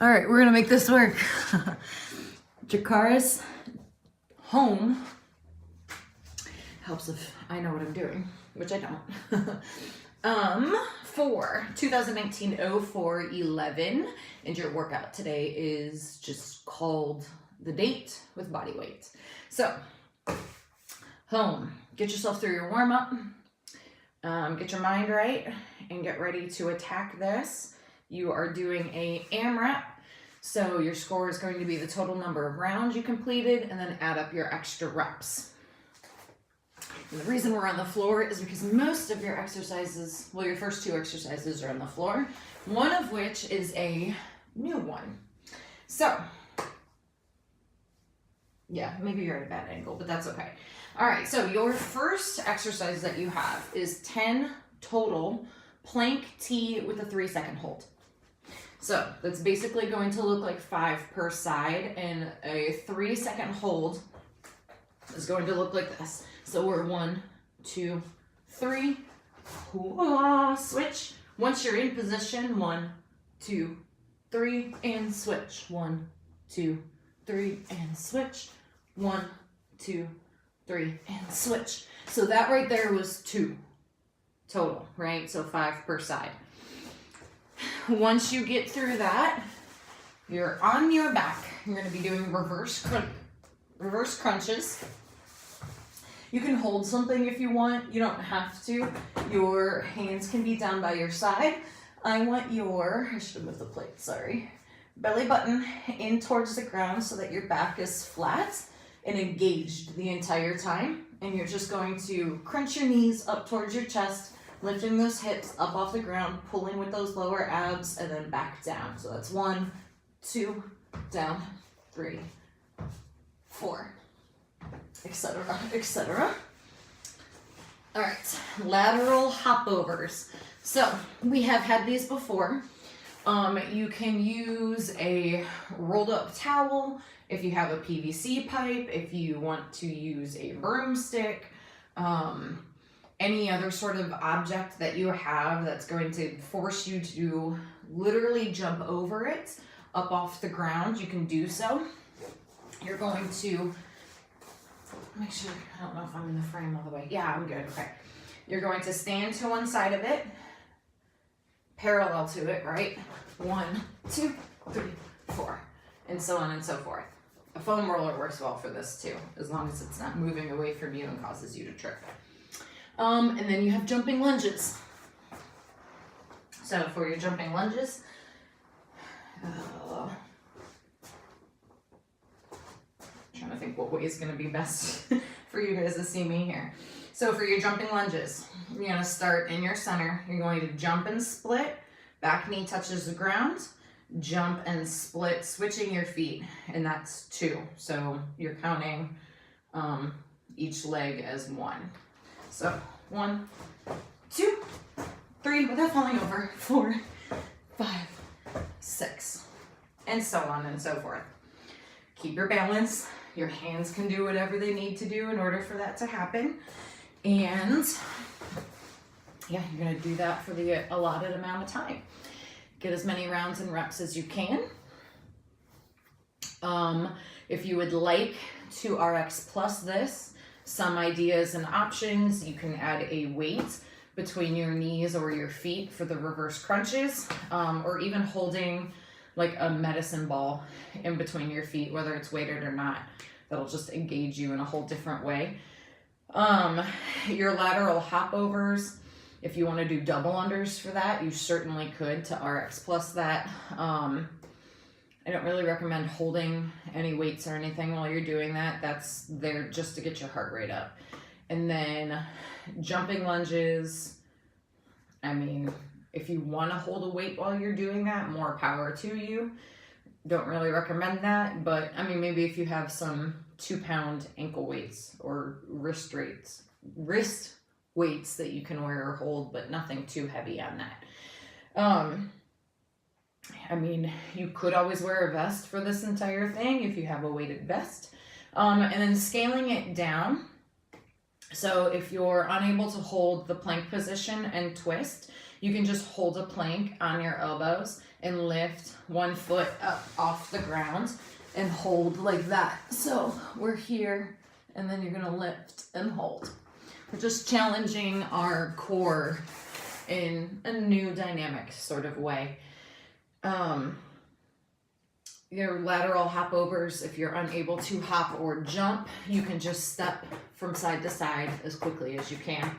All right, we're gonna make this work. Jakara's home helps if I know what I'm doing, which I don't. For 2019-04-11, and your workout today is just called The Date with Bodyweight. So, home, get yourself through your warm-up, get your mind right, and get ready to attack this. You are doing a AMRAP, so your score is going to be the total number of rounds you completed, and then add up your extra reps. And the reason we're on the floor is because most of your exercises, well, your first two exercises are on the floor, one of which is a new one. So, yeah, maybe you're at a bad angle, but that's okay. All right, so your first exercise that you have is 10 total plank T with a 3-second hold. So that's basically going to look like 5 per side, and a 3-second hold is going to look like this. So we're 1, 2, 3, switch. Once you're in position, 1, 2, 3, and switch. 1, 2, 3, and switch. 1, 2, 3, and switch. So that right there was 2 total, right? So 5 per side. Once you get through that, you're on your back. You're going to be doing reverse crunches. You can hold something if you want. You don't have to. Your hands can be down by your side. I want I should have moved the plate, sorry. Belly button in towards the ground so that your back is flat and engaged the entire time. And you're just going to crunch your knees up towards your chest, lifting those hips up off the ground, pulling with those lower abs, and then back down. So that's 1, 2, down, 3, 4, etc., etc. All right, lateral hop overs. So we have had these before. You can use a rolled up towel if you have a PVC pipe, if you want to use a broomstick, any other sort of object that you have that's going to force you to literally jump over it up off the ground, you can do so. You're going to make sure, I don't know if I'm in the frame all the way. Yeah, I'm good, okay. You're going to stand to one side of it, parallel to it, right? 1, 2, 3, 4, and so on and so forth. A foam roller works well for this too, as long as it's not moving away from you and causes you to trip. And then you have jumping lunges. So for your jumping lunges, trying to think what way is going to be best for you guys to see me here. So for your jumping lunges, you're going to start in your center. You're going to jump and split. Back knee touches the ground. Jump and split, switching your feet, and that's 2. So you're counting each leg as 1. So 1, 2, 3, without falling over, 4, 5, 6, and so on and so forth. Keep your balance. Your hands can do whatever they need to do in order for that to happen. And yeah, you're going to do that for the allotted amount of time. Get as many rounds and reps as you can. If you would like to RX plus this, some ideas and options, you can add a weight between your knees or your feet for the reverse crunches, or even holding like a medicine ball in between your feet, whether it's weighted or not. That'll just engage you in a whole different way. Your lateral hop overs, if you want to do double unders for that, you certainly could to RX plus that. I don't really recommend holding any weights or anything while you're doing that. That's there just to get your heart rate up. And then jumping lunges, I mean, if you want to hold a weight while you're doing that, more power to you. Don't really recommend that, but I mean, maybe if you have some 2-pound ankle weights or wrist weights that you can wear or hold, but nothing too heavy on that. I mean, you could always wear a vest for this entire thing if you have a weighted vest. And then scaling it down. So if you're unable to hold the plank position and twist, You can just hold a plank on your elbows and lift one foot up off the ground and hold like that. So we're here, and then you're gonna lift and hold. We're just challenging our core in a new dynamic sort of way. Your lateral hop overs, if you're unable to hop or jump, you can just step from side to side as quickly as you can.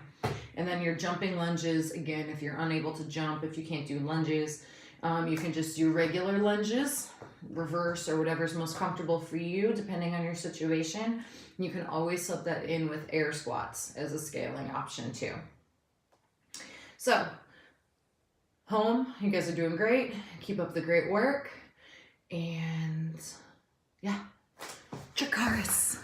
And then your jumping lunges, again, if you're unable to jump, if you can't do lunges, you can just do regular lunges, reverse, or whatever's most comfortable for you, depending on your situation. You can always sub that in with air squats as a scaling option too. So, home, you guys are doing great. Keep up the great work. And yeah, Chikaris.